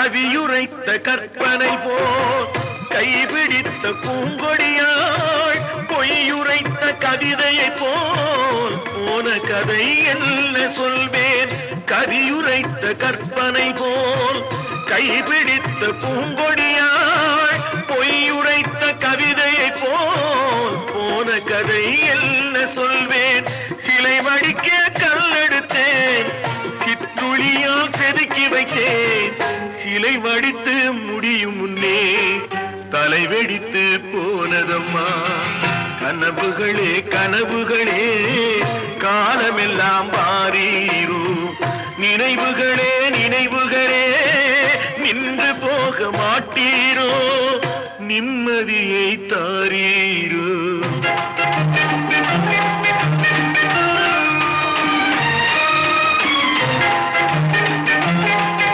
கவியுரைத்த கற்பனை போல் கைபிடித்த பூங்கொடியாள் பொய்யுரைத்த கவிதையை போல் போன கதை என்ன சொல்வேன். கவியுரைத்த கற்பனை போல் கைபிடித்த பூங்கொடியாள் பொய்யுரைத்த கவிதையை போல் போன கதை என்ன சொல்வேன். சிலை வடிக்க கல்லெடுத்தேன், சிற்றுளியால் செதுக்கி வைத்தேன். சிலை வடித்து முடியும் முன்னே தலை வெடித்து போனதம்மா. கனவுகளே கனவுகளே காலமெல்லாம் பாரீரோ. நினைவுகளே நினைவுகளே நின்று போக மாட்டீரோ. நிம்மதியை தாரீரோ.